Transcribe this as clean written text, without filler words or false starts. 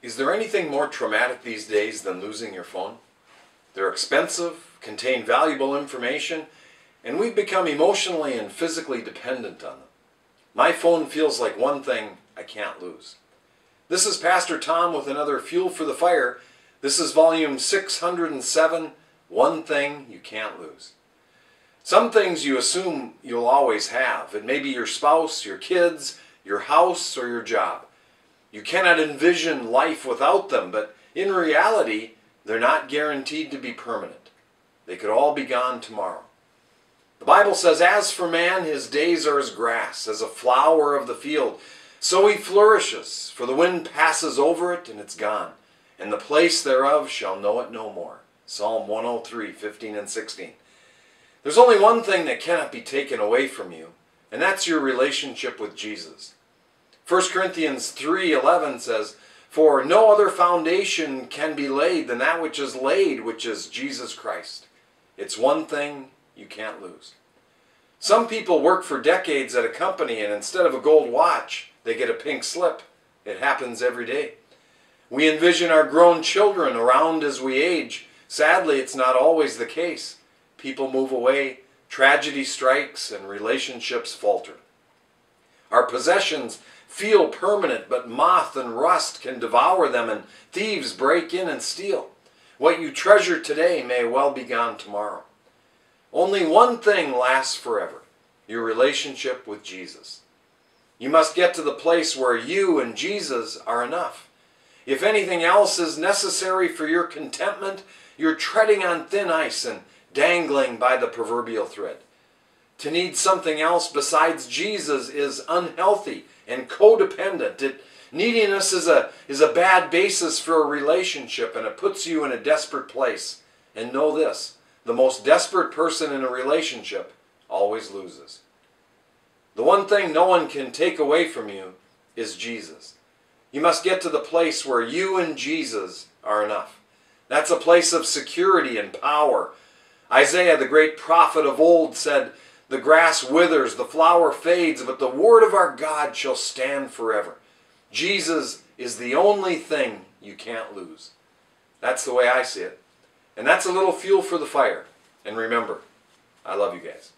Is there anything more traumatic these days than losing your phone? They're expensive, contain valuable information, and we've become emotionally and physically dependent on them. My phone feels like one thing I can't lose. This is Pastor Tom with another Fuel for the Fire. This is volume 607, One Thing You Can't Lose. Some things you assume you'll always have. It may be your spouse, your kids, your house, or your job. You cannot envision life without them, but in reality, they're not guaranteed to be permanent. They could all be gone tomorrow. The Bible says, "As for man, his days are as grass, as a flower of the field. So he flourishes, for the wind passes over it, and it's gone, and the place thereof shall know it no more." Psalm 103, 15 and 16. There's only one thing that cannot be taken away from you, and that's your relationship with Jesus. 1 Corinthians 3:11 says, "For no other foundation can be laid than that which is laid, which is Jesus Christ." It's one thing you can't lose. Some people work for decades at a company, and instead of a gold watch, they get a pink slip. It happens every day. We envision our grown children around as we age. Sadly, it's not always the case. People move away, tragedy strikes, and relationships falter. Our possessions feel permanent, but moth and rust can devour them, and thieves break in and steal. What you treasure today may well be gone tomorrow. Only one thing lasts forever: your relationship with Jesus. You must get to the place where you and Jesus are enough. If anything else is necessary for your contentment, you're treading on thin ice and dangling by the proverbial thread. To need something else besides Jesus is unhealthy and codependent. Neediness is a bad basis for a relationship, and it puts you in a desperate place. And know this: the most desperate person in a relationship always loses. The one thing no one can take away from you is Jesus. You must get to the place where you and Jesus are enough. That's a place of security and power. Isaiah, the great prophet of old, said, "The grass withers, the flower fades, but the word of our God shall stand forever." Jesus is the only thing you can't lose. That's the way I see it. And that's a little fuel for the fire. And remember, I love you guys.